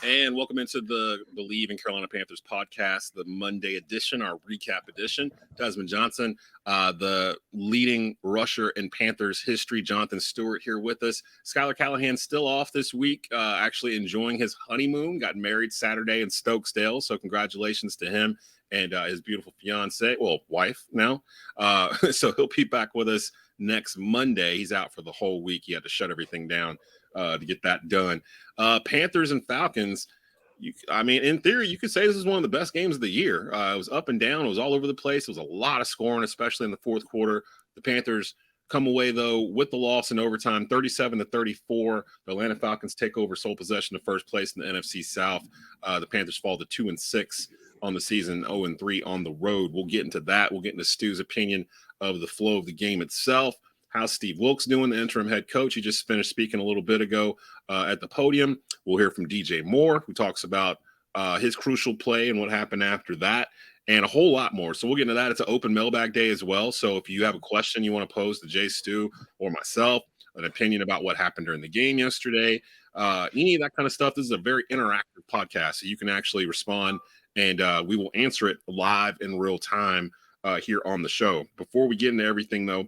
And welcome into the Bleav in Carolina Panthers podcast, the Monday edition, our recap edition. Desmond Johnson, the leading rusher in Panthers history, Jonathan Stewart, here with us. Skylar Callahan still off this week, actually enjoying his honeymoon. Got married Saturday in Stokesdale, so congratulations to him and his beautiful fiance, wife now. So he'll be back with us next Monday. He's out for the whole week. He had to shut everything down to get that done. Panthers and Falcons. In theory, you could say this is one of the best games of the year. It was up and down. It was all over the place. It was a lot of scoring, especially in the fourth quarter. The Panthers come away, though, with the loss in overtime, 37-34. The Atlanta Falcons take over sole possession of first place in the NFC South. The Panthers fall to 2-6 on the season, 0-3 on the road. We'll get into that. We'll get into Stu's opinion of the flow of the game itself. How's Steve Wilkes doing, the interim head coach? He just finished speaking a little bit ago at the podium. We'll hear from DJ Moore, who talks about his crucial play and what happened after that, and a whole lot more. So we'll get into that. It's an open mailbag day as well. So if you have a question you want to pose to Jay Stu or myself, an opinion about what happened during the game yesterday, any of that kind of stuff, this is a very interactive podcast. So you can actually respond, and we will answer it live in real time here on the show. Before we get into everything, though,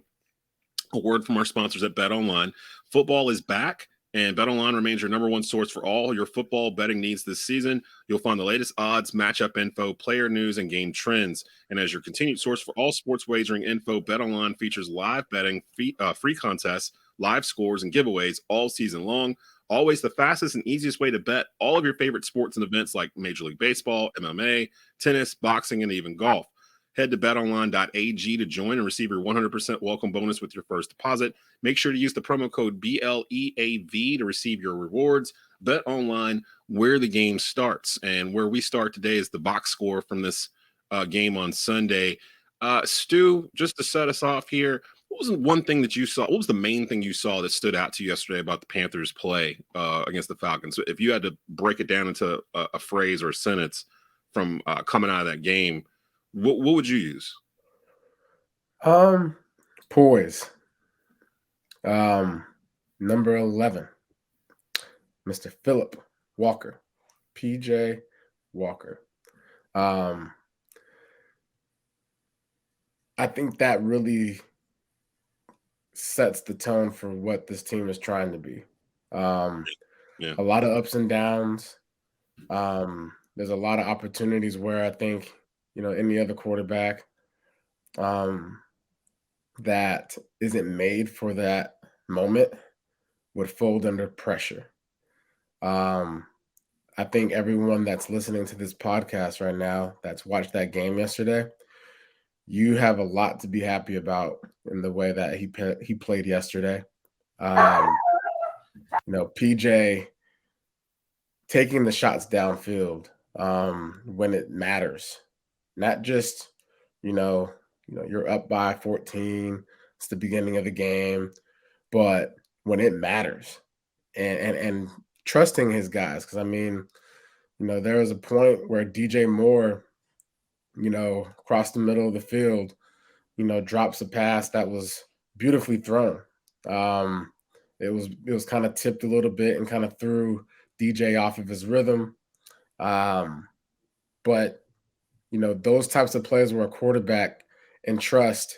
a word from our sponsors at BetOnline. Football is back, and BetOnline remains your number one source for all your football betting needs this season. You'll find the latest odds, matchup info, player news, and game trends. And as your continued source for all sports wagering info, BetOnline features live betting, free contests, live scores, and giveaways all season long. Always the fastest and easiest way to bet all of your favorite sports and events like Major League Baseball, MMA, tennis, boxing, and even golf. Head to betonline.ag to join and receive your 100% welcome bonus with your first deposit. Make sure to use the promo code BLEAV to receive your rewards. Bet online, where the game starts. And where we start today is the box score from this game on Sunday. Stu, just to set us off here, what was the one thing that you saw? What was the main thing you saw that stood out to you yesterday about the Panthers' play against the Falcons? So if you had to break it down into a phrase or a sentence from coming out of that game, what would you use? Poise. Number 11, Mr. Philip Walker, PJ Walker. I think that really sets the tone for what this team is trying to be. A lot of ups and downs. There's a lot of opportunities where I think, any other quarterback that isn't made for that moment would fold under pressure. I think everyone that's listening to this podcast right now that's watched that game yesterday, you have a lot to be happy about in the way that he played yesterday. PJ taking the shots downfield when it matters. Not just, you're up by 14, it's the beginning of the game, but when it matters and trusting his guys. Because, there was a point where DJ Moore, across the middle of the field, drops a pass that was beautifully thrown. It was kind of tipped a little bit and kind of threw DJ off of his rhythm. But those types of plays where a quarterback entrusts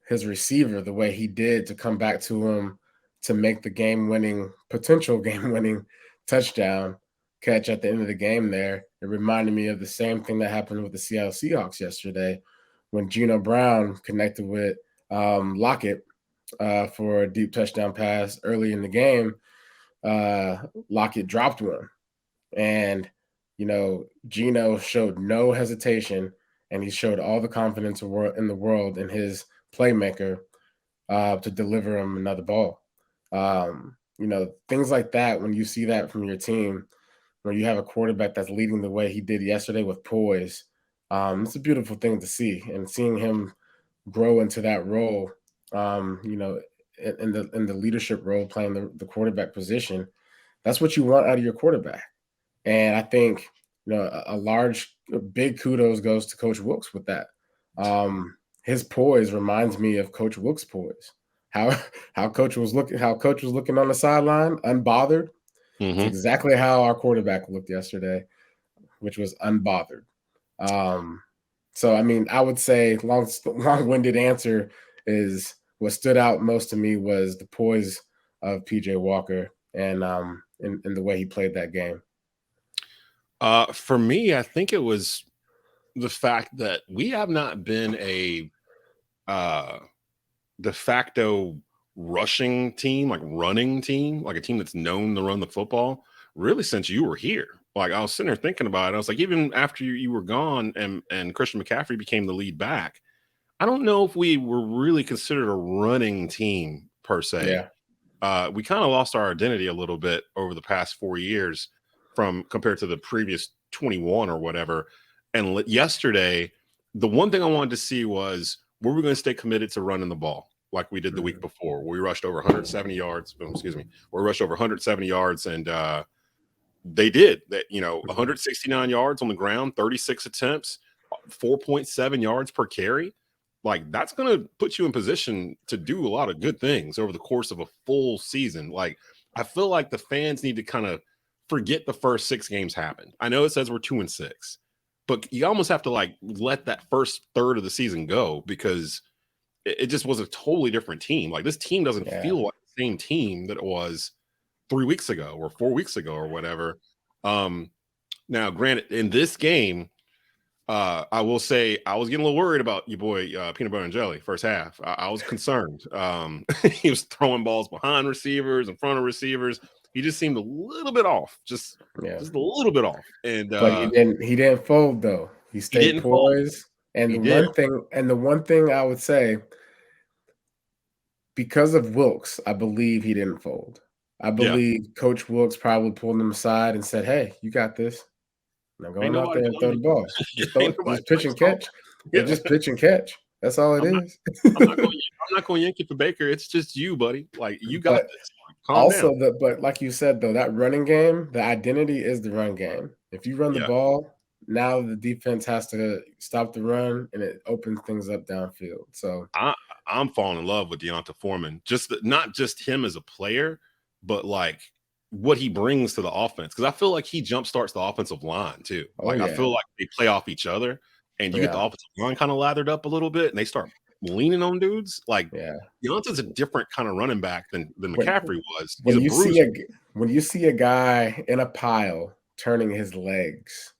his receiver the way he did to come back to him to make the potential game-winning touchdown catch at the end of the game there, it reminded me of the same thing that happened with the Seattle Seahawks yesterday when Geno Brown connected with Lockett for a deep touchdown pass early in the game. Lockett dropped one. And Geno showed no hesitation, and he showed all the confidence in the world in his playmaker to deliver him another ball. Things like that, when you see that from your team, when you have a quarterback that's leading the way he did yesterday with poise, it's a beautiful thing to see. And seeing him grow into that role, in the leadership role, playing the quarterback position, that's what you want out of your quarterback. And I think, a big kudos goes to Coach Wilkes with that. His poise reminds me of Coach Wilkes' poise. How Coach was looking on the sideline, unbothered, It's exactly how our quarterback looked yesterday, which was unbothered. So, I mean, I would say long-winded answer is what stood out most to me was the poise of PJ Walker and in the way he played that game. For me, I think it was the fact that we have not been a de facto rushing team, like running team, like a team that's known to run the football, really since you were here. Like I was sitting there thinking about it. I was like, even after you were gone and Christian McCaffrey became the lead back, I don't know if we were really considered a running team per se. We kind of lost our identity a little bit over the past 4 years from compared to the previous 21 or whatever. And yesterday, the one thing I wanted to see was were we going to stay committed to running the ball like we did the week before, where we rushed over 170 yards. Oh, excuse me, we rushed over 170 yards, and they did that. 169 yards on the ground, 36 attempts, 4.7 yards per carry. Like that's going to put you in position to do a lot of good things over the course of a full season. Like I feel like the fans need to kind of forget the first 6 games happened. I know it says we're 2-6, but you almost have to like let that first third of the season go because it just was a totally different team. Like this team doesn't feel like the same team that it was 3 weeks ago or 4 weeks ago or whatever. Now, granted, in this game, I will say I was getting a little worried about your boy Peanut Butter and Jelly first half. I was concerned. He was throwing balls behind receivers, in front of receivers. He just seemed a little bit off, just a little bit off. And but he didn't fold though. He stayed poised. And the one thing I would say, because of Wilkes, I Bleav he didn't fold. I Bleav Coach Wilkes probably pulled him aside and said, "Hey, you got this. Now go out there and throw the ball. Just pitch and catch. Yeah. Just pitch and catch. That's all it is." I'm not going to yank it for Baker. It's just you, buddy. Like you got this. Calm down. But like you said though, that running game, the identity is the run game. If you run the ball, now the defense has to stop the run, and it opens things up downfield. So I'm falling in love with Deonta Foreman. Not just him as a player, but like what he brings to the offense. Because I feel like he jumpstarts the offensive line too. I feel like they play off each other, and you get the offensive line kind of lathered up a little bit, and they start leaning on dudes. Like Deonta's a different kind of running back than McCaffrey was. When you see a guy in a pile turning his legs,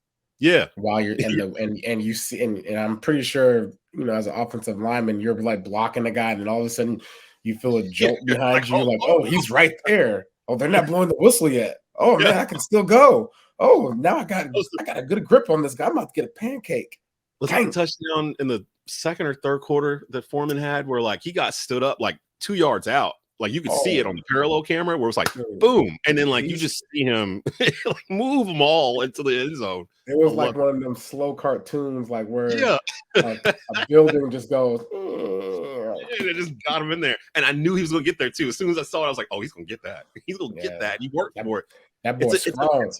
while you're and you see, and I'm pretty sure as an offensive lineman, you're like blocking the guy, and then all of a sudden you feel a jolt behind you, like, oh, he's right there. Oh, they're not blowing the whistle yet. Oh man, I can still go. Oh, now I got a good grip on this guy. I'm about to get a pancake. Was that a touchdown in the second or third quarter that Foreman had where like he got stood up like 2 yards out? Like you could see it on the parallel camera where it was like boom, and then like you just see him like move them all into the end zone. It was like one of them slow cartoons, like where a building just goes. And it just got him in there, and I knew he was gonna get there too. As soon as I saw it, I was like, "Oh, he's gonna get that. He's gonna get that. He worked for it." That boy's strong.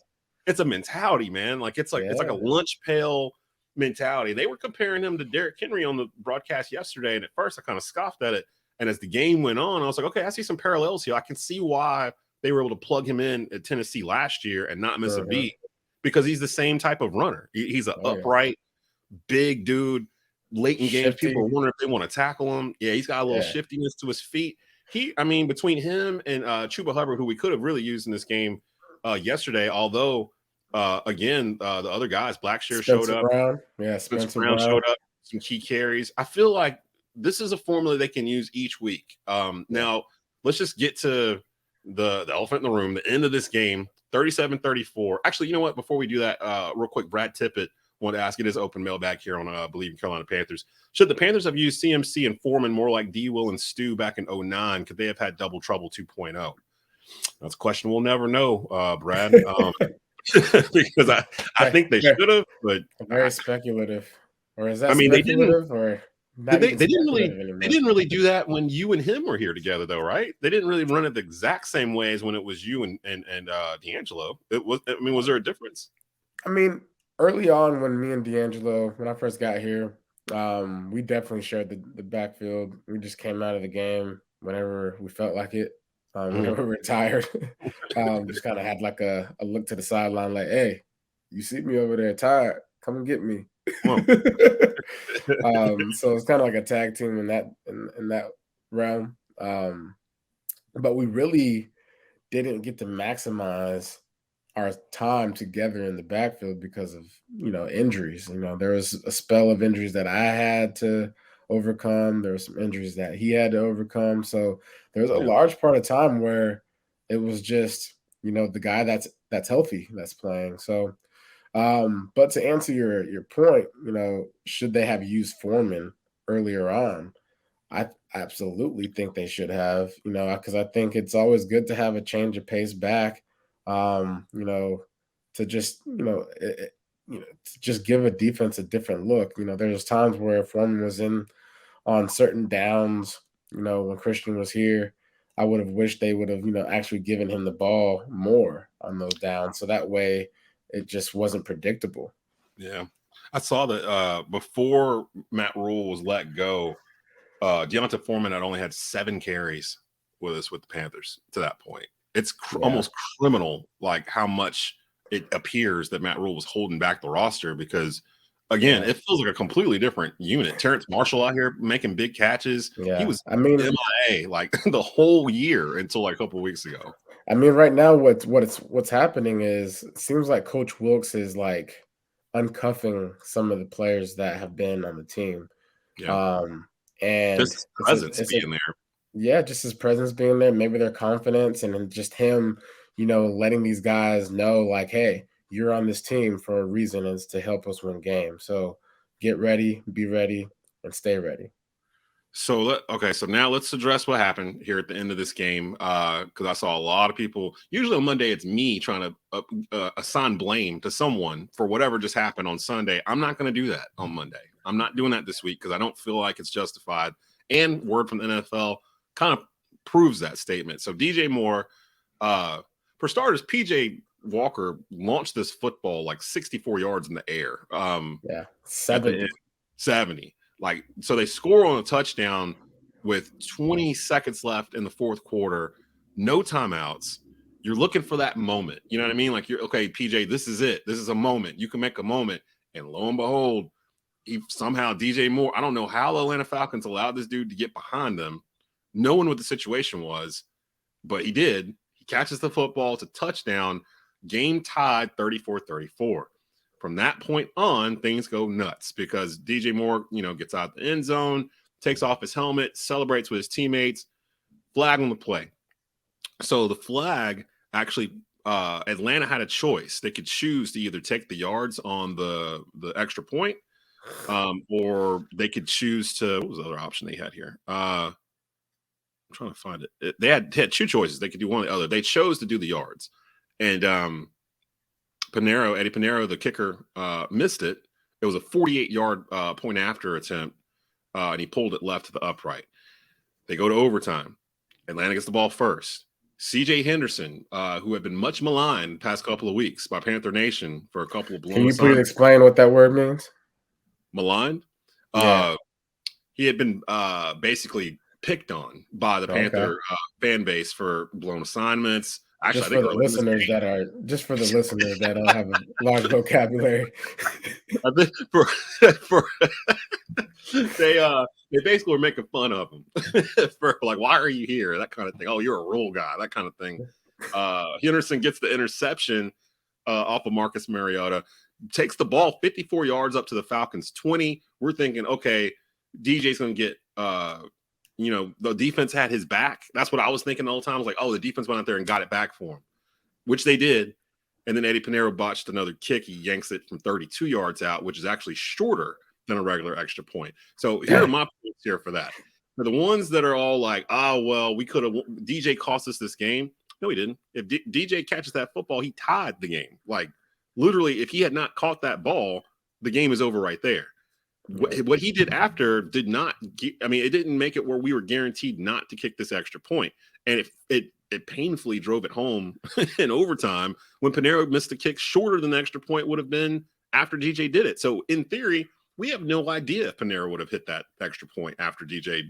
It's a mentality, man. Like it's like a lunch pail mentality. They were comparing him to Derrick Henry on the broadcast yesterday, and at first I kind of scoffed at it. And as the game went on, I was like, okay, I see some parallels here. I can see why they were able to plug him in at Tennessee last year and not miss a beat, because he's the same type of runner. He's an upright, big dude. Late in games, people are wondering if they want to tackle him. Yeah, he's got a little shiftiness to his feet. Between him and Chuba Hubbard, who we could have really used in this game yesterday, although again, the other guys, Blackshear showed up. Spencer Brown showed up, some key carries. I feel like this is a formula they can use each week. Now, let's just get to the elephant in the room, the end of this game, 37-34. Actually, you know what? Before we do that, real quick, Brad Tippett wanted to ask you this open mailbag here on Bleav in Carolina Panthers. Should the Panthers have used CMC and Foreman more like D. Will and Stu back in 2009? Could they have had double trouble 2.0? That's a question we'll never know, Brad. Because I think they should have, but very speculative. Or is that speculative? They didn't really do that when you and him were here together, though, right? They didn't really run it the exact same way as when it was you and D'Angelo. Was there a difference? I mean, early on when me and D'Angelo, when I first got here, we definitely shared the backfield. We just came out of the game whenever we felt like it. Whenever we retired. Just kind of had like a look to the sideline, like, hey, you see me over there tired, come and get me. Well, So it's kind of like a tag team in that realm. But we really didn't get to maximize our time together in the backfield because of injuries. There was a spell of injuries that I had to overcome. There were some injuries that he had to overcome. So there's a yeah. large part of time where it was just the guy that's healthy that's playing. So but to answer your point, should they have used Foreman earlier on? I absolutely think they should have, because I think it's always good to have a change of pace back, to just, to just give a defense a different look. There's times where Foreman was in on certain downs, when Christian was here. I would have wished they would have, actually given him the ball more on those downs. So that way it just wasn't predictable. Yeah. I saw that before Matt Rule was let go, Deonta Foreman had only had 7 carries with the Panthers to that point. It's almost criminal, like how much it appears that Matt Rule was holding back the roster because, again, it feels like a completely different unit. Terrence Marshall out here making big catches. Yeah. He was MIA like the whole year until like a couple of weeks ago. I mean, right now, what's happening is it seems like Coach Wilkes is like uncuffing some of the players that have been on the team. Yeah. And Just his presence being there. Yeah, just his presence being there, maybe their confidence, and then just him, letting these guys know, like, hey, you're on this team for a reason, is to help us win games. So get ready, be ready, and stay ready. So so now let's address what happened here at the end of this game, because I saw a lot of people. Usually on Monday, it's me trying to assign blame to someone for whatever just happened on Sunday. I'm not going to do that on Monday. I'm not doing that this week because I don't feel like it's justified. And word from the NFL kind of proves that statement. So DJ Moore, for starters, PJ Walker launched this football like 64 yards in the air. 70. Like, so they score on a touchdown with 20 seconds left in the fourth quarter, no timeouts. You're looking for that moment. You know what I mean? Like, you're okay, PJ, this is it. This is a moment. You can make a moment. And lo and behold, somehow DJ Moore, I don't know how the Atlanta Falcons allowed this dude to get behind them, knowing what the situation was, but he did. He catches the football. It's a touchdown. Game tied 34-34. From that point on, things go nuts because DJ Moore, gets out the end zone, takes off his helmet, celebrates with his teammates, flag on the play. So the flag actually, Atlanta had a choice. They could choose to either take the yards on the extra point, or they could choose to, what was the other option they had here? I'm trying to find it. They had 2 choices. They could do one or the other. They chose to do the yards. And Eddie Pinheiro, the kicker, missed it. It was a 48-yard point after attempt, and he pulled it left to the upright. They go to overtime. Atlanta gets the ball first. C.J. Henderson, who had been much maligned the past couple of weeks by Panther Nation for a couple of blown Can you please explain what that word means? Maligned? Yeah. He had been basically picked on by the Panther fan base for blown assignments. Actually, just for the listeners that don't have a large vocabulary. I think they basically were making fun of him for like, why are you here? That kind of thing. Oh, you're a rule guy. That kind of thing. Henderson gets the interception off of Marcus Mariota, takes the ball 54 yards up to the Falcons 20. We're thinking, okay, DJ's going to get the defense had his back. That's what I was thinking the whole time. I was like, oh, the defense went out there and got it back for him, which they did. And then Eddie Pinheiro botched another kick. He yanks it from 32 yards out, which is actually shorter than a regular extra point. So here are my points here for that. For the ones that are all like, oh, well, we could have, DJ cost us this game. No, he didn't. If DJ catches that football, he tied the game. Like, literally, if he had not caught that ball, the game is over right there. What he did after did not it didn't make it where we were guaranteed not to kick this extra point. And it painfully drove it home in overtime when Pinheiro missed a kick shorter than the extra point would have been after DJ did it. So in theory, we have no idea if Pinheiro would have hit that extra point after DJ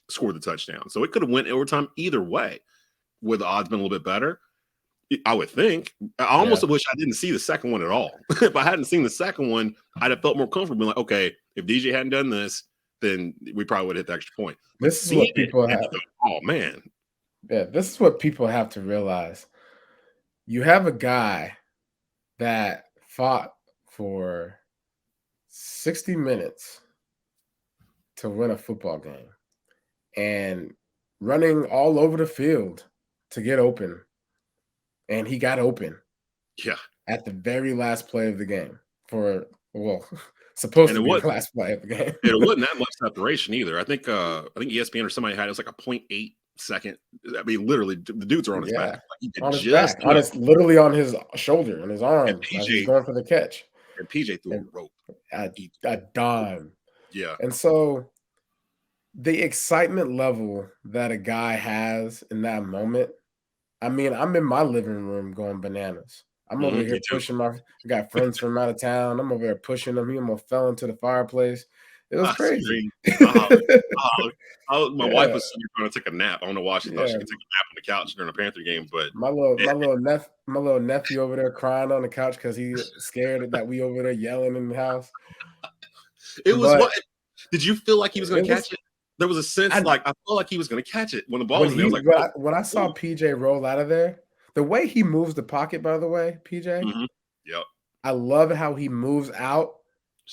scored the touchdown. So it could have went overtime either way. would the odds been a little bit better? I would think. I almost wish I didn't see the second one at all. If I hadn't seen the second one, I'd have felt more comfortable. Like, okay, if DJ hadn't done this, then we probably would have hit the extra point. But this is what people have. Oh man, yeah, this is what people have to realize. You have a guy that fought for 60 minutes to win a football game and running all over the field to get open. And he got open. Yeah. At the very last play of the game supposed to be the last play of the game. It wasn't that much separation either. I think ESPN or somebody had it was like a 0.8 second. I mean, literally, the dudes are on his back. Like, on his back. Literally on his shoulder and his arm. He's going for the catch. And PJ threw a rope. A dime. Yeah. And so the excitement level that a guy has in that moment, I mean, I'm in my living room going bananas. I'm over here pushing I got friends from out of town. I'm over here pushing them. He almost fell into the fireplace. It was crazy. My wife was sitting here trying to take a nap. I don't know why she thought she could take a nap on the couch during a Panther game, but my little nephew over there crying on the couch because he's scared that we over there yelling in the house. It was what? Did you feel like he was going to catch it? There was a sense I felt like he was going to catch it when the ball was there. When I saw PJ roll out of there, the way he moves the pocket, by the way, PJ, yep. I love how he moves out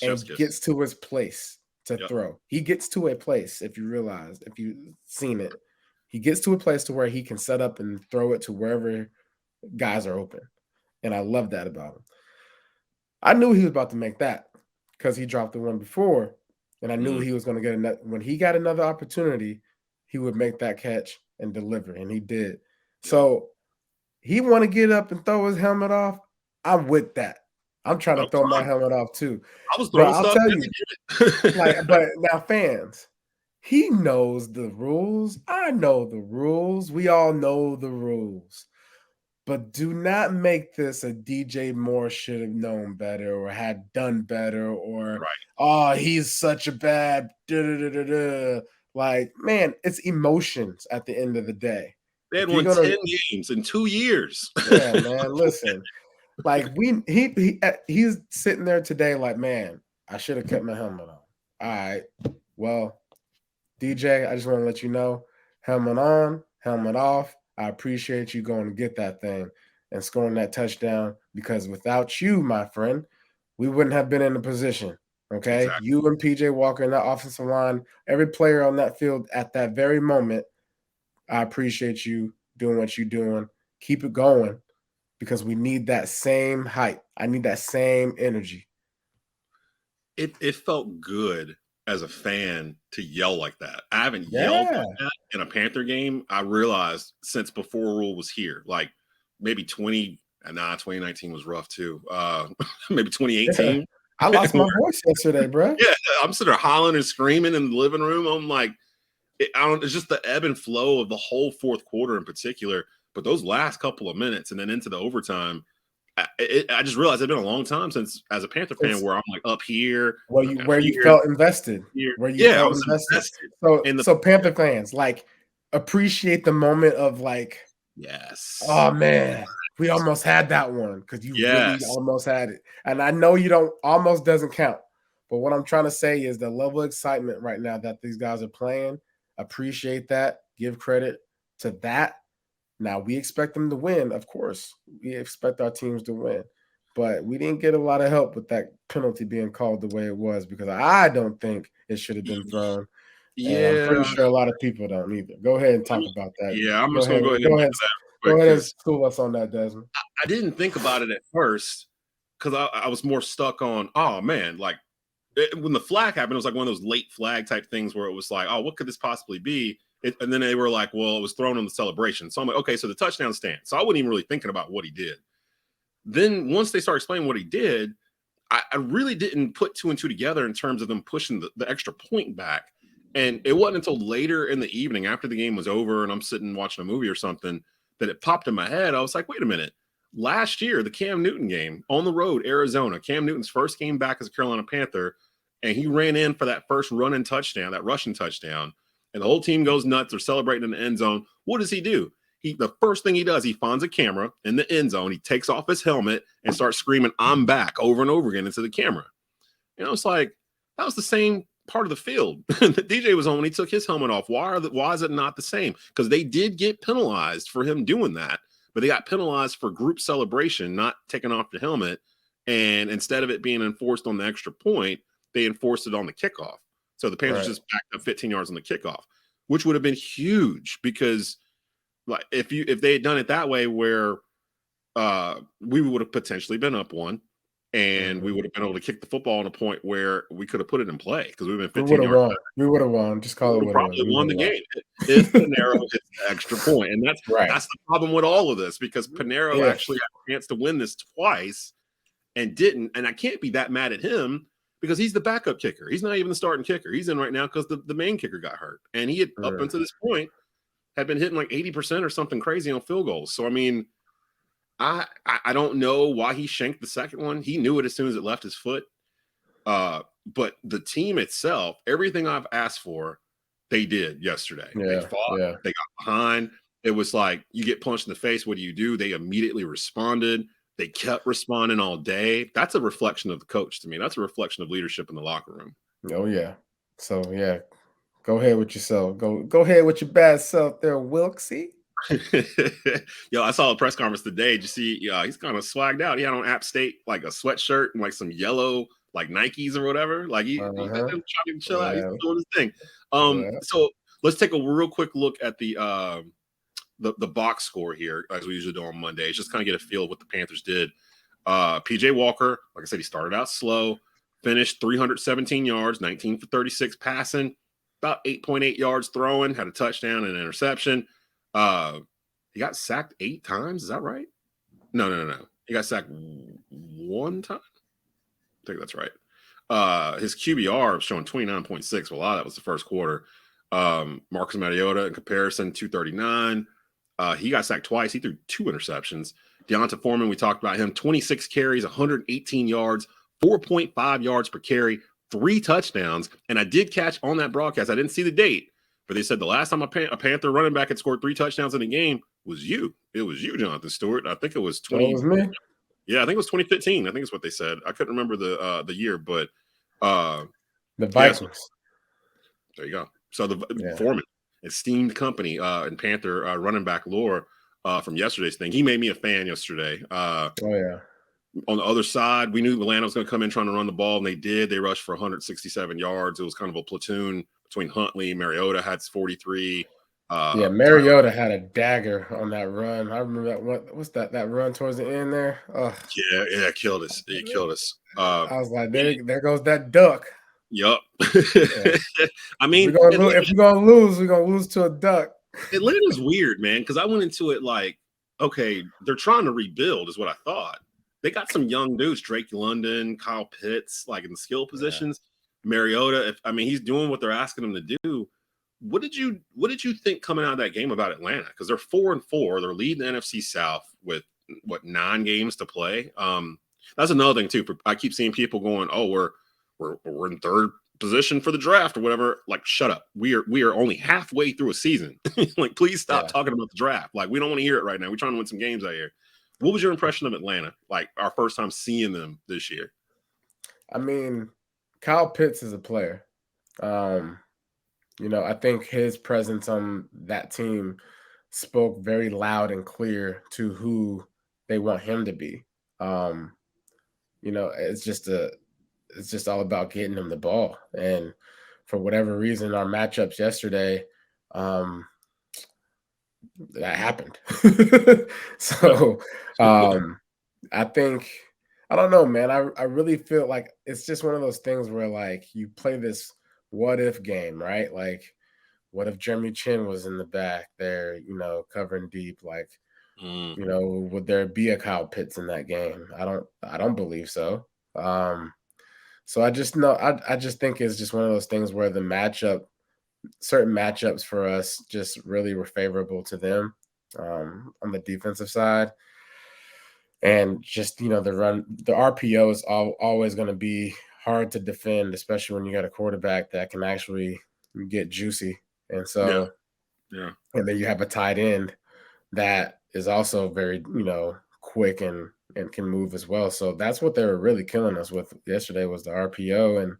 and gets to his place to throw. He gets to a place, if you've seen it, he gets to a place to where he can set up and throw it to wherever guys are open. And I love that about him. I knew he was about to make that because he dropped the one before. And I knew he was going to get when he got another opportunity, he would make that catch and deliver. And he did. So he want to get up and throw his helmet off. I'm with that. I'm trying to throw my helmet off too. I was throwing stuff. I'll tell you, but now fans, he knows the rules. I know the rules. We all know the rules. But do not make this a DJ Moore should have known better or had done better or, he's such a bad Like, man, it's emotions at the end of the day. They had won 10 games in 2 years. Yeah, man, listen. Like, he's sitting there today like, man, I should have kept my helmet on. All right. Well, DJ, I just want to let you know, helmet on, helmet off. I appreciate you going to get that thing and scoring that touchdown because without you, my friend, we wouldn't have been in the position, okay? Exactly. You and PJ Walker in that offensive line, every player on that field at that very moment, I appreciate you doing what you're doing. Keep it going because we need that same hype. I need that same energy. It felt good as a fan to yell like that. I haven't yelled like that in a Panther game. I realized since before rule was here, like maybe 2019 was rough too. Maybe 2018. Yeah. I lost my voice yesterday, bro. Yeah, I'm sitting there hollering and screaming in the living room. I'm like, it's just the ebb and flow of the whole fourth quarter in particular. But those last couple of minutes and then into the overtime, I just realized it's been a long time since, as a Panther fan, where I'm like up here, where you felt invested, I was invested. So Panther fans, like, appreciate the moment of like, oh man, we almost had that one because you really almost had it. And I know you don't, almost doesn't count. But what I'm trying to say is the level of excitement right now that these guys are playing. Appreciate that. Give credit to that. Now, we expect them to win, of course. We expect our teams to win. But we didn't get a lot of help with that penalty being called the way it was because I don't think it should have been thrown. Yeah. I'm pretty sure a lot of people don't either. Go ahead and talk about that. Yeah, I'm just going to go ahead and school us on that, Desmond. I didn't think about it at first because I was more stuck on, oh, man, like when the flag happened, it was like one of those late flag type things where it was like, oh, what could this possibly be? And then they were like, well, it was thrown on the celebration. So I'm like, okay, so the touchdown stand. So I wasn't even really thinking about what he did. Then once they started explaining what he did, I really didn't put two and two together in terms of them pushing the extra point back. And it wasn't until later in the evening after the game was over and I'm sitting watching a movie or something that it popped in my head. I was like, wait a minute. Last year, the Cam Newton game on the road, Arizona, Cam Newton's first game back as a Carolina Panther, and he ran in for that first running touchdown, that rushing touchdown. And the whole team goes nuts. They're celebrating in the end zone. What does he do? The first thing he does, he finds a camera in the end zone. He takes off his helmet and starts screaming, "I'm back," over and over again into the camera. It's like, that was the same part of the field that DJ was on when he took his helmet off. Why is it not the same? Because they did get penalized for him doing that, but they got penalized for group celebration, not taking off the helmet. And instead of it being enforced on the extra point, they enforced it on the kickoff. So the Panthers just backed up 15 yards on the kickoff, which would have been huge, because like if they had done it that way, where we would have potentially been up one, and we would have been able to kick the football on a point where we could have put it in play, because we would have been 15 yards better. We would have won. Just call it what probably won the game if Panero hits the extra point. And that's the problem with all of this, because Panero actually had a chance to win this twice and didn't. And I can't be that mad at him, because he's the backup kicker. He's not even the starting kicker. He's in right now because the main kicker got hurt. And he had, up until this point, had been hitting like 80% or something crazy on field goals. So, I mean, I don't know why he shanked the second one. He knew it as soon as it left his foot. But the team itself, everything I've asked for, they did yesterday. They fought. They got behind. It was like, you get punched in the face, what do? They immediately responded. They kept responding all day. That's a reflection of the coach to me. That's a reflection of leadership in the locker room. Oh, yeah. So, yeah, go ahead with yourself. Go ahead with your bad self there, Wilksy. Yo, I saw a press conference today. Did you see? He's kind of swagged out. He had on App State like a sweatshirt and like some yellow like Nikes or whatever. Like he trying to chill out. He's doing his thing. So let's take a real quick look at the box score here, as we usually do on Mondays. Just kind of get a feel of what the Panthers did. PJ Walker, like I said, he started out slow, finished 317 yards, 19 for 36 passing, about 8.8 yards throwing, had a touchdown and an interception. He got sacked 8 times. Is that right? No. He got sacked 1 time. I think that's right. His QBR was showing 29.6. Well, a lot of that was the first quarter. Marcus Mariota, in comparison, 239. He got sacked twice. He threw 2 interceptions. Deonta Foreman, we talked about him, 26 carries, 118 yards, 4.5 yards per carry, 3 touchdowns. And I did catch on that broadcast, I didn't see the date, but they said the last time a Panther running back had scored 3 touchdowns in a game was you. It was you, Jonathan Stewart. I think it was 20. That was me. Yeah, I think it was 2015. I think it's what they said. I couldn't remember the year, but the Vikings. There you go. So the Foreman, esteemed company in Panther running back lore from yesterday's thing. He made me a fan yesterday. On the other side, we knew Atlanta was going to come in trying to run the ball, and they did. They rushed for 167 yards. It was kind of a platoon between Huntley. Mariota had 43. Mariota had a dagger on that run. I remember that. What's that run towards the end there? Yeah, it killed us. It killed us. I was like, there goes that duck. Yup. I mean, if we're gonna lose, we're gonna lose to a duck. Atlanta's weird, man, because I went into it like, okay, they're trying to rebuild, is what I thought. They got some young dudes, Drake London, Kyle Pitts, like in the skill positions. Mariota, he's doing what they're asking him to do. What did you think coming out of that game about Atlanta? Because they're 4-4, they're leading the NFC South with 9 games to play. That's another thing too. I keep seeing people going, "Oh, we're in 3rd position for the draft or whatever." Like, shut up. We are only halfway through a season. Like, please stop talking about the draft. Like, we don't want to hear it right now. We're trying to win some games out here. What was your impression of Atlanta? Like, our first time seeing them this year. I mean, Kyle Pitts is a player. I think his presence on that team spoke very loud and clear to who they want him to be. It's just all about getting him the ball. And for whatever reason, our matchups yesterday, that happened. So I think, I don't know, man. I really feel like it's just one of those things where, like, you play this what if game, right? Like, what if Jeremy Chin was in the back there, covering deep? Like, would there be a Kyle Pitts in that game? I don't believe so. So I just know, I just think it's just one of those things where certain matchups for us just really were favorable to them on the defensive side. And just, the RPO is always going to be hard to defend, especially when you got a quarterback that can actually get juicy. And so, and then you have a tight end that is also very, quick and can move as well. So that's what they were really killing us with yesterday was the RPO.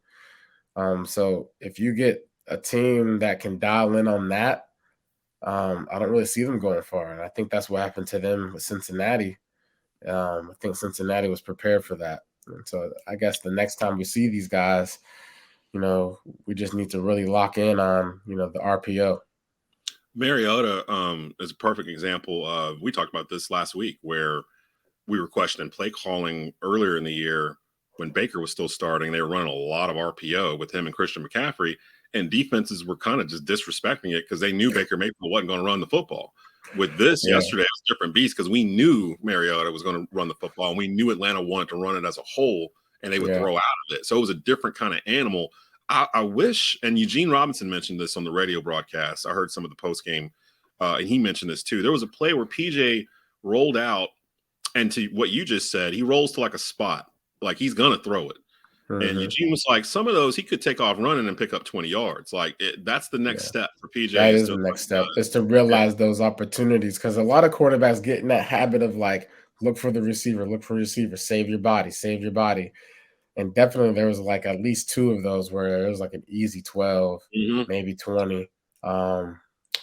And so if you get a team that can dial in on that, I don't really see them going far. And I think that's what happened to them with Cincinnati. I think Cincinnati was prepared for that. And so I guess the next time we see these guys, we just need to really lock in on, the RPO. Mariota is a perfect example of, we talked about this last week where we were questioning play calling earlier in the year when Baker was still starting. They were running a lot of RPO with him and Christian McCaffrey, and defenses were kind of just disrespecting it because they knew Baker Mayfield wasn't going to run the football. With this yesterday, it was a different beast because we knew Mariota was going to run the football, and we knew Atlanta wanted to run it as a whole, and they would throw out of it. So it was a different kind of animal. I wish, and Eugene Robinson mentioned this on the radio broadcast. I heard some of the post game, and he mentioned this too. There was a play where PJ rolled out, and to what you just said, he rolls to like a spot, like he's gonna throw it. Mm-hmm. And Eugene was like, some of those he could take off running and pick up 20 yards. Like that's the next step for PJ. That is the next step, is to realize those opportunities, because a lot of quarterbacks get in that habit of like, look for the receiver, save your body. And definitely there was like at least two of those where it was like an easy 12, maybe 20.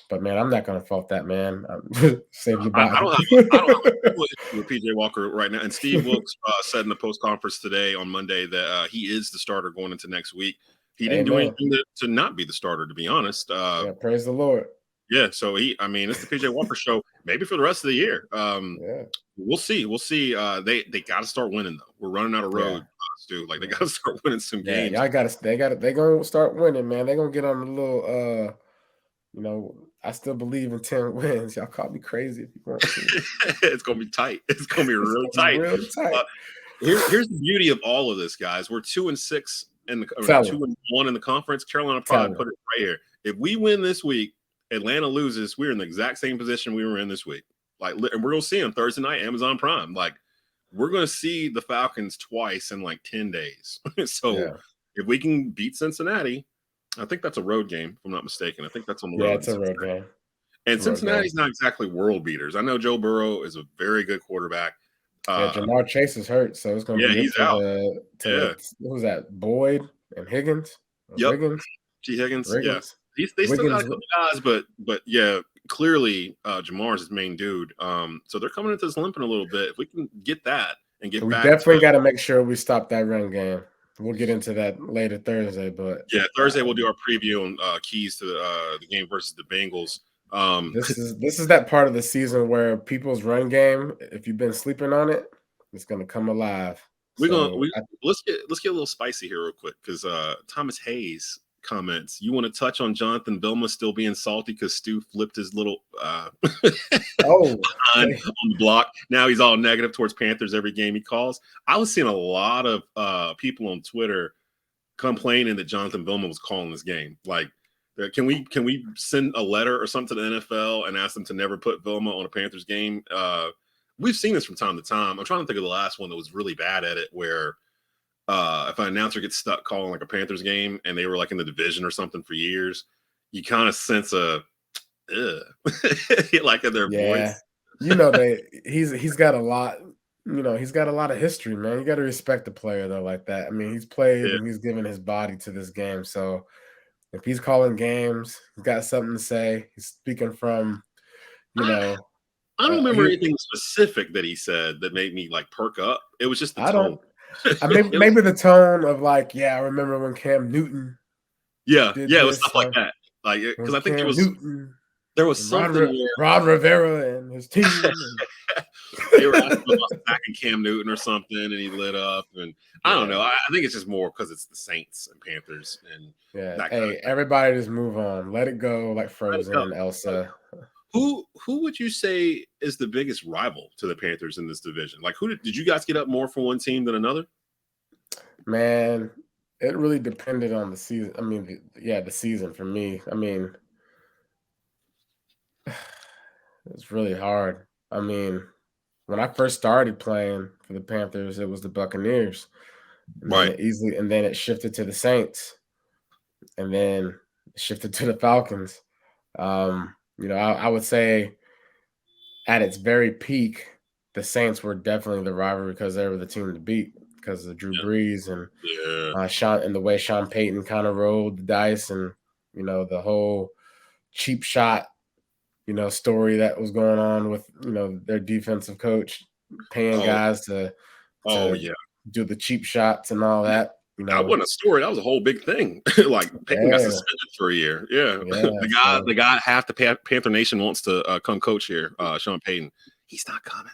But man, I'm not gonna fault that, man. Save your body. I don't have a issue with PJ Walker right now. And Steve Wilkes said in the post conference today on Monday that he is the starter going into next week. He didn't do anything to not be the starter, to be honest. Praise the Lord. Yeah, so it's the PJ Walker show, maybe for the rest of the year. We'll see. They got to start winning though. We're running out of road, Stu. Like they got to start winning some games. Y'all they gonna start winning, man. They're gonna get on a little I still believe in 10 wins. Y'all call me crazy if you want to. It's gonna be tight. It's gonna be real tight. Here's the beauty of all of this, guys. We're 2-6 in the 2-1 in the conference. Carolina Pride put it right here. If we win this week, Atlanta loses, we're in the exact same position we were in this week. Like, and we're gonna see them Thursday night, Amazon Prime. Like, we're gonna see the Falcons twice in like 10 days. So if we can beat Cincinnati, I think that's a road game, if I'm not mistaken. I think that's on the road. Yeah, it's a road game. And Cincinnati's not exactly world beaters. I know Joe Burrow is a very good quarterback. Jamar Chase is hurt, so it's going to be he's out. Who's that? Boyd and Higgins? Higgins? G. Higgins, yeah. They still got a couple guys, but yeah, clearly Jamar's his main dude. So they're coming into this limping a little bit. If we can get that and get back, we definitely got to make sure we stop that run game. We'll get into that later Thursday, but Thursday we'll do our preview on keys to the game versus the Bengals. This is that part of the season where people's run game, if you've been sleeping on it, it's gonna come alive. Let's get a little spicy here real quick, because Thomas Hayes comments, you want to touch on Jonathan Vilma still being salty because Stu flipped his little on the block. Now he's all negative towards Panthers every game he calls. I was seeing a lot of people on Twitter complaining that Jonathan Vilma was calling this game. Like, can we send a letter or something to the NFL and ask them to never put Vilma on a Panthers game? We've seen this from time to time. I'm trying to think of the last one that was really bad at it, where if an announcer gets stuck calling like a Panthers game and they were like in the division or something for years, you kind of sense a like in their voice. He's got a lot. He's got a lot of history, man. You got to respect the player though, like that. I mean, he's played and he's given his body to this game. So if he's calling games, he's got something to say. He's speaking from, I don't remember anything specific that he said that made me like perk up. It was just the tone. Maybe the tone of like, I remember when Cam Newton. It was stuff like that. Like, because I think there was something Ron Rivera and his team. They were asking about attacking Cam Newton or something, and he lit up. And I don't know. I think it's just more because it's the Saints and Panthers and everybody just move on. Let it go, like Frozen and Elsa. Who would you say is the biggest rival to the Panthers in this division? Like, did you guys get up more for one team than another? Man, it really depended on the season. I mean, the season for me. I mean, it's really hard. I mean, when I first started playing for the Panthers, it was the Buccaneers. And then it shifted to the Saints. And then it shifted to the Falcons. I would say at its very peak, the Saints were definitely the rivalry because they were the team to beat because of Drew Brees and Sean, and the way Sean Payton kind of rolled the dice, and the whole cheap shot story that was going on with their defensive coach paying guys to do the cheap shots and all that. That wasn't a story. That was a whole big thing. Like Payton got suspended for a year. Yeah, the guy, half the Panther Nation wants to come coach here. Sean Payton, he's not coming.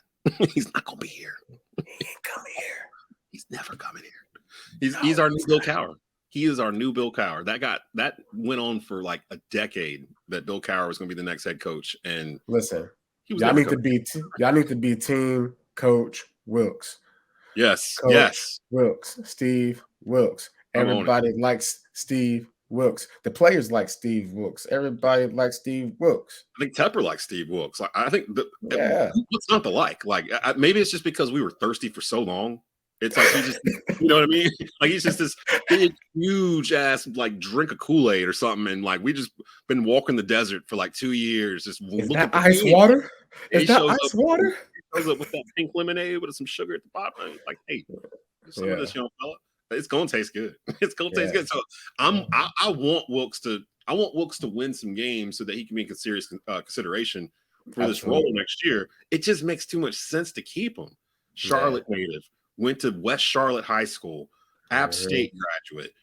He's not gonna be here. He ain't coming here. He's never coming here. He's our new Bill Cowher. He is our new Bill Cowher. That went on for like a decade. That Bill Cowher was going to be the next head coach. And listen, y'all need to be team coach Wilks. Yes, coach yes. Wilks, Steve Wilks. Everybody likes Steve Wilks. The players like Steve Wilks. Everybody likes Steve Wilks. I think Tepper likes Steve Wilks. Like, I think what's not to like? Like maybe it's just because we were thirsty for so long. It's like he just, you know what I mean? Like he's just this big, huge ass like drink of Kool-Aid or something, and like we just been walking the desert for like 2 years. Just is that ice water? Is that ice water? He shows up with that pink lemonade with some sugar at the bottom. Like, hey, some of this young fella. It's gonna taste good. It's gonna taste good. So I want Wilks to win some games so that he can be in serious consideration for this role next year. It just makes too much sense to keep him. Charlotte native. Went to West Charlotte High School, App State graduate,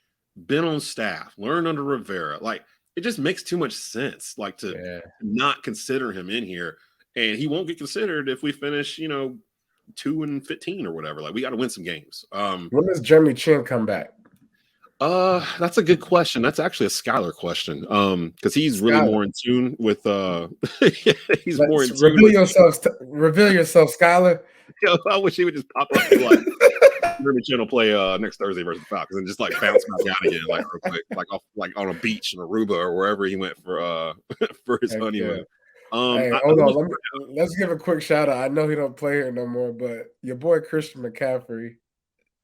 been on staff, learned under Rivera. Like, it just makes too much sense, like, to not consider him in here. And he won't get considered if we finish, 2-15 or whatever. Like, we got to win some games. When does Jeremy Chin come back? That's a good question. That's actually a Skylar question. Because he's really more in tune with he's more in tune. Reveal yourself, Skylar. Yo, I wish he would just pop up and like Jeremy Chin will play next Thursday versus the Falcons and just like bounce back out again, like real quick, like off like on a beach in Aruba or wherever he went for his honeymoon. Hey, hold on. Let's give a quick shout out. I know he don't play here no more, but your boy Christian McCaffrey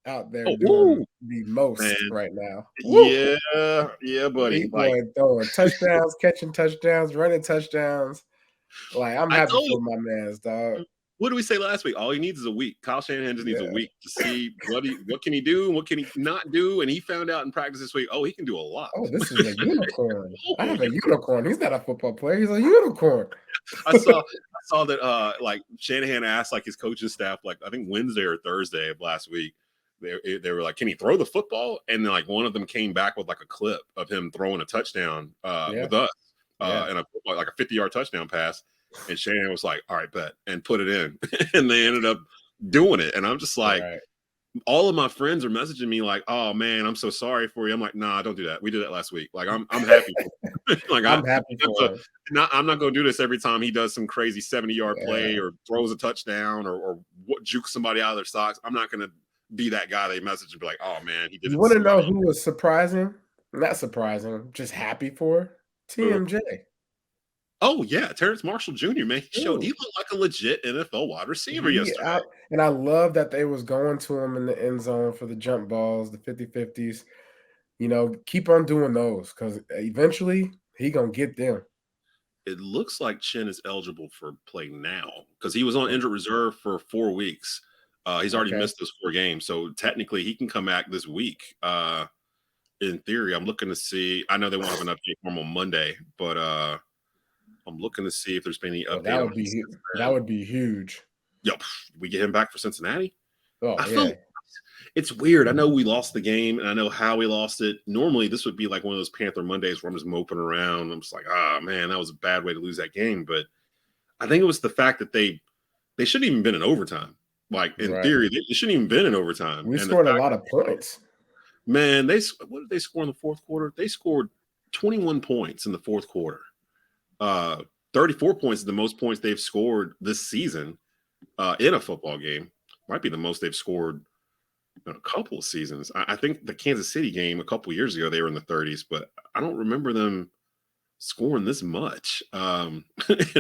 out there doing the most right now. Yeah, buddy. He boy throwing touchdowns, catching touchdowns, running touchdowns. Like, I'm happy for my man's, dog. What did we say last week? All he needs is a week. Kyle Shanahan just needs a week to see what can he do and what can he not do. And he found out in practice this week, he can do a lot. Oh, this is a unicorn. I have a unicorn. He's not a football player. He's a unicorn. I saw that like Shanahan asked like his coaching staff, like I think Wednesday or Thursday of last week, they were like, can he throw the football? And then like one of them came back with like a clip of him throwing a touchdown with us and a 50-yard touchdown pass. And Shanahan was like, all right, bet, and put it in. And they ended up doing it. And I'm just like, all of my friends are messaging me like, oh, man, I'm so sorry for you. I'm like, nah, don't do that. We did that last week. Like, I'm happy. Like, I'm happy for him. I'm not going to do this every time he does some crazy 70-yard play or throws a touchdown or jukes somebody out of their socks. I'm not going to be that guy they message and be like, oh, man, he did it. You want to know who was surprising? Not surprising, just happy for? TMJ. Oh, yeah, Terrence Marshall Jr., man. He looked like a legit NFL wide receiver yesterday. And I love that they was going to him in the end zone for the jump balls, the 50-50s. Keep on doing those because eventually he going to get them. It looks like Chin is eligible for play now because he was on injured reserve for 4 weeks. He's already missed those 4 games. So technically he can come back this week. In theory, I'm looking to see. I know they won't have an update for him on Monday, but I'm looking to see if there's been any update. That would be huge. Yep. We get him back for Cincinnati. I feel it's weird. I know we lost the game, and I know how we lost it. Normally, this would be like one of those Panther Mondays where I'm just moping around. I'm just like, man, that was a bad way to lose that game. But I think it was the fact that they shouldn't even been in overtime. Like, in theory, they shouldn't even been in overtime. We scored a lot of points. Man, what did they score in the fourth quarter? They scored 21 points in the fourth quarter. 34 points is the most points they've scored this season in a football game. Might be the most they've scored in a couple of seasons. I think the Kansas City game a couple of years ago, they were in the 30s, but I don't remember them scoring this much in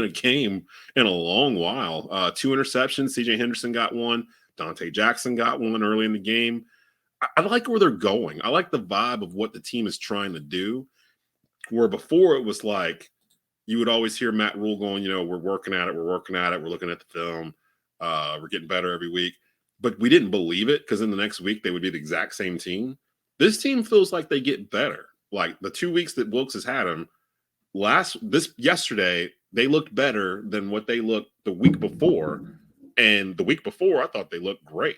a game in a long while. 2 interceptions. CJ Henderson got one. Dante Jackson got one early in the game. I like where they're going. I like the vibe of what the team is trying to do, where before it was like, you would always hear Matt Rule going, we're working at it, we're looking at the film, we're getting better every week. But we didn't believe it because in the next week they would be the exact same team. This team feels like they get better. Like the 2 weeks that Wilkes has had them, yesterday they looked better than what they looked the week before, and the week before I thought they looked great.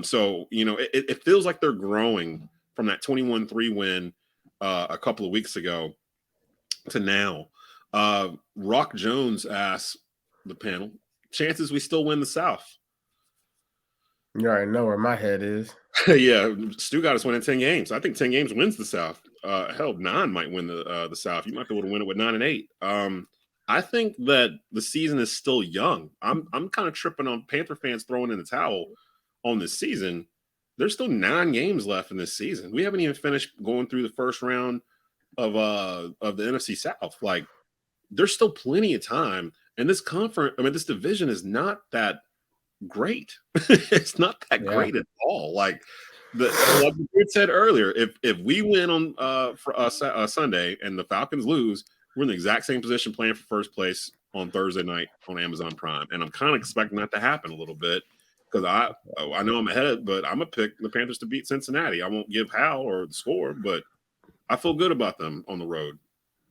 So it feels like they're growing from that 21-3 win a couple of weeks ago to now. Rock Jones asks the panel, chances we still win the South? You already know where my head is. Yeah, Stu got us winning 10 games. I think 10 games wins the South. Hell, 9 might win the South. You might be able to win it with 9 and 8. I think that the season is still young. I'm kind of tripping on Panther fans throwing in the towel on this season. There's still 9 games left in this season. We haven't even finished going through the first round of the NFC South. Like, there's still plenty of time. And this this division is not that great. It's not that great at all. Like we said earlier, if we win on Sunday and the Falcons lose, we're in the exact same position playing for first place on Thursday night on Amazon Prime. And I'm kind of expecting that to happen a little bit because I know I'm ahead, but I'm gonna pick the Panthers to beat Cincinnati. I won't give how or the score, but I feel good about them on the road.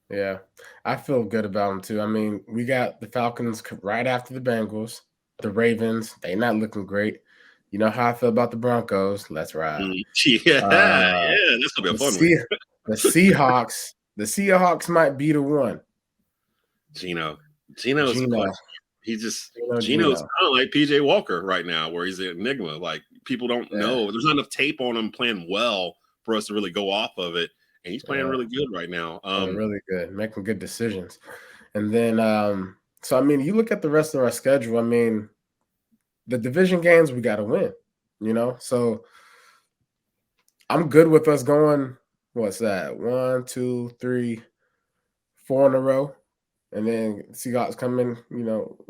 Yeah, I feel good about them too. I mean, we got the Falcons right after the Bengals, the Ravens. They're not looking great. You know how I feel about the Broncos. Let's ride. Yeah, that's gonna be a fun week. The Seahawks might be the one. Gino's Gino's kind of like PJ Walker right now, where he's an enigma. Like, people don't know. There's not enough tape on him playing well for us to really go off of it. And he's playing really good right now. Really good, making good decisions. And then, so I mean, you look at the rest of our schedule. I mean, the division games we got to win. So I'm good with us going. What's that? 1, 2, 3, 4 in a row, and then Seahawks come in.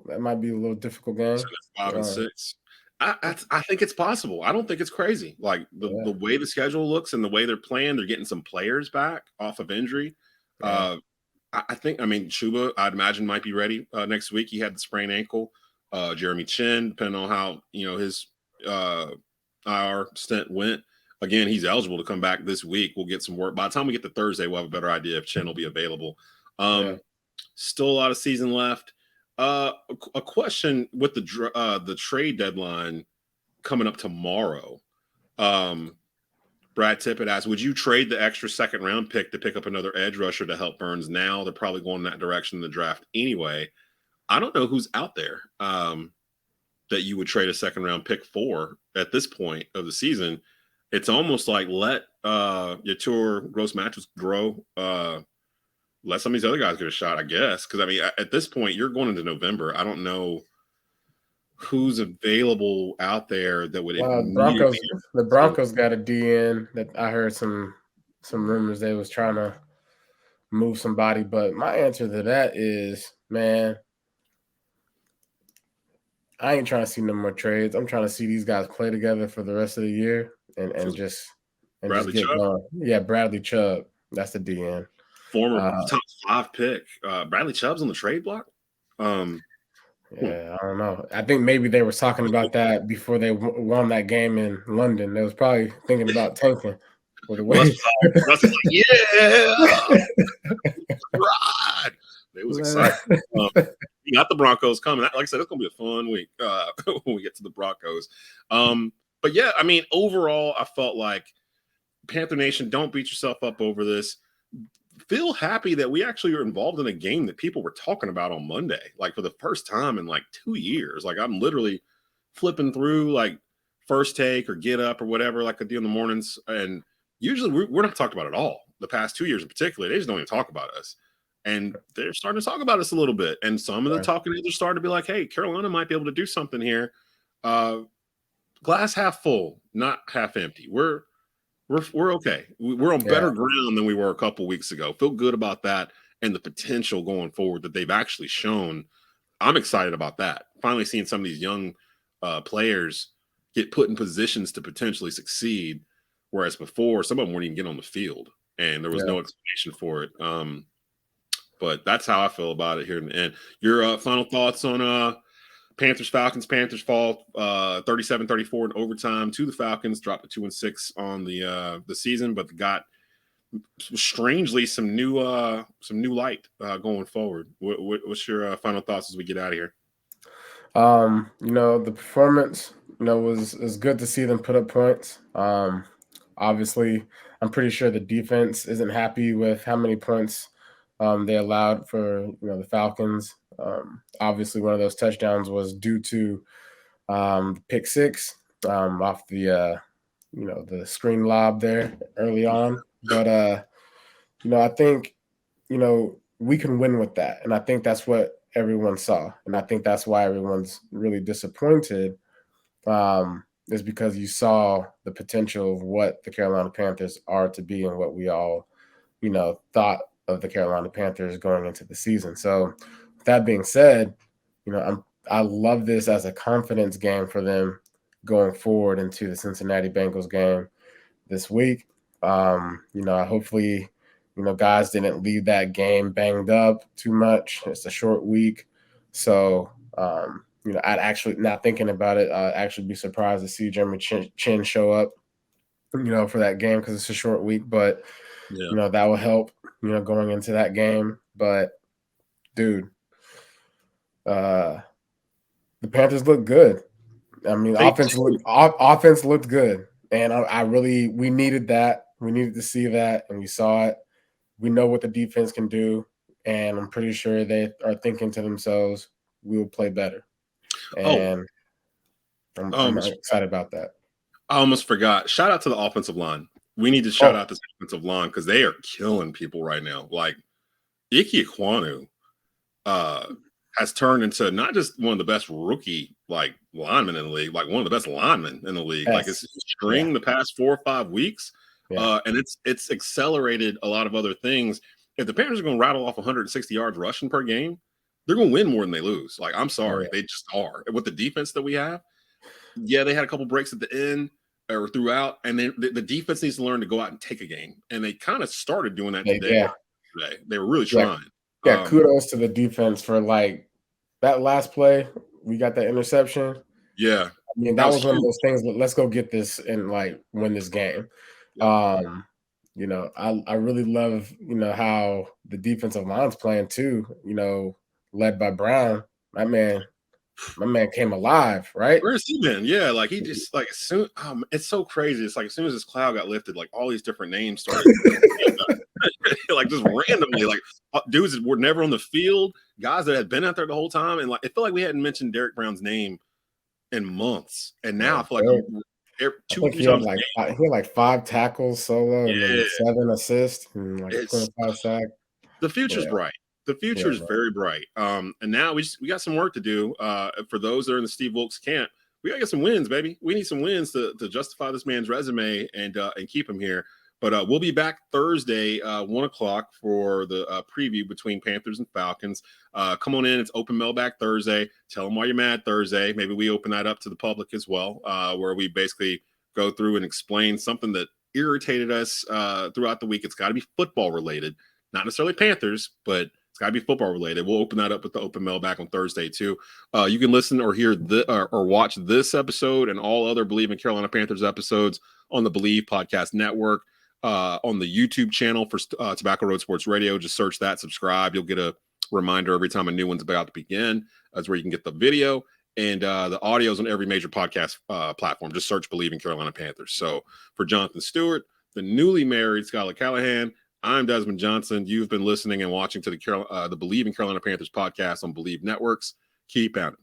That might be a little difficult game. So that's 5 and 6. I think it's possible. I don't think it's crazy. Like the way the schedule looks and the way they're playing, they're getting some players back off of injury. I think, Chuba, I'd imagine, might be ready next week. He had the sprained ankle. Jeremy Chin, depending on how his IR stint went. Again, he's eligible to come back this week. We'll get some work. By the time we get to Thursday, we'll have a better idea if Chin will be available. Still a lot of season left. A question with the trade deadline coming up tomorrow. Brad Tippett asked, would you trade the extra second round pick to pick up another edge rusher to help Burns now? They're probably going in that direction in the draft anyway. I don't know who's out there that you would trade a second round pick for at this point of the season. It's almost like let Yetur Gross-Matos grow. Let some of these other guys get a shot, I guess. Because, at this point, you're going into November. I don't know who's available out there that would. The Broncos got a DN that I heard some rumors they was trying to move somebody. But my answer to that is, man, I ain't trying to see no more trades. I'm trying to see these guys play together for the rest of the year and just get going. Yeah, Bradley Chubb. That's the DN. Former top 5 pick. Bradley Chubb's on the trade block? Yeah, I don't know. I think maybe they were talking about that before they won that game in London. They was probably thinking about tanking. Russ was like, yeah! Right! They was excited. You got the Broncos coming. Like I said, it's going to be a fun week when we get to the Broncos. But yeah, overall, I felt like Panther Nation, don't beat yourself up over this. Feel happy that we actually are involved in a game that people were talking about on Monday, like for the first time in like 2 years. Like, I'm literally flipping through like First Take or Get Up or whatever, like I do in the mornings. And usually we're not talked about at all. The past 2 years in particular, they just don't even talk about us. And they're starting to talk about us a little bit. And some of the talking heads are starting to be like, hey, Carolina might be able to do something here. Glass half full, not half empty. We're okay. We're on better ground than we were a couple weeks ago. Feel good about that and the potential going forward that they've actually shown. I'm excited about that. Finally seeing some of these young players get put in positions to potentially succeed, whereas before some of them weren't even getting on the field and there was no explanation for it. But that's how I feel about it here in the end. Your final thoughts on Panthers Falcons. Panthers fall 37-34 in overtime to the Falcons, dropped to 2-6 on the season, but got strangely some new light going forward. What's your final thoughts as we get out of here? The performance, was good to see them put up points. Obviously, I'm pretty sure the defense isn't happy with how many points they allowed for the Falcons. Obviously, one of those touchdowns was due to pick six off the the screen lob there early on. But I think we can win with that, and I think that's what everyone saw, and I think that's why everyone's really disappointed. Is because you saw the potential of what the Carolina Panthers are to be and what we all, thought of the Carolina Panthers going into the season. So with that being said, I love this as a confidence game for them going forward into the Cincinnati Bengals game this week. Hopefully, guys didn't leave that game banged up too much. It's a short week. So, I'd actually, not thinking about it, I'd actually be surprised to see Jeremy Chin show up, for that game because it's a short week. But, that will help, going into that game. But, dude, the Panthers look good. I mean, offense looked good. And we needed that. We needed to see that, and we saw it. We know what the defense can do, and I'm pretty sure they are thinking to themselves, we will play better. And I'm excited about that. I almost forgot. Shout out to the offensive line. We need to shout out this offensive line because they are killing people right now. Like, Ike Ekwonu has turned into not just one of the best rookie linemen in the league, like one of the best linemen in the league. Yes. Like, it's string the past 4 or 5 weeks. Yeah. And it's accelerated a lot of other things. If the Panthers are going to rattle off 160 yards rushing per game, they're going to win more than they lose. Like, I'm sorry, they just are. With the defense that we have, they had a couple breaks at the end or throughout, and then the defense needs to learn to go out and take a game. And they kind of started doing that today. Yeah. They were really trying. Yeah, kudos to the defense for that last play. We got that interception. Yeah. I mean, that was one of those things. Let's go get this and win this game. Yeah. I really love, how the defensive line's playing too, led by Brown. My man came alive, right? Where's he been? Yeah, like he just as soon it's so crazy. It's like as soon as this cloud got lifted, like all these different names started like just randomly, like dudes that were never on the field, guys that had been out there the whole time. And it felt like we hadn't mentioned Derrick Brown's name in months. And now I feel like he had 5 tackles solo and 7 assists and 25 sacks. The future's bright. The future is very bright. And now we got some work to do. For those that are in the Steve Wilkes camp, we gotta get some wins, baby. We need some wins to justify this man's resume and keep him here. But we'll be back Thursday, 1 o'clock for the preview between Panthers and Falcons. Come on in. It's open mailbag Thursday. Tell them why you're mad Thursday. Maybe we open that up to the public as well, where we basically go through and explain something that irritated us throughout the week. It's got to be football related, not necessarily Panthers, but it's got to be football related. We'll open that up with the open mailbag on Thursday too. You can listen or hear or watch this episode and all other Bleav in Carolina Panthers episodes on the Bleav Podcast Network. On the YouTube channel for Tobacco Road Sports Radio. Just search that, subscribe. You'll get a reminder every time a new one's about to begin. That's where you can get the video and the audio's on every major podcast platform. Just search Bleav in Carolina Panthers. So for Jonathan Stewart, the newly married Skylar Callahan, I'm Desmond Johnson. You've been listening and watching to the Bleav in Carolina Panthers podcast on Bleav Networks. Keep at it.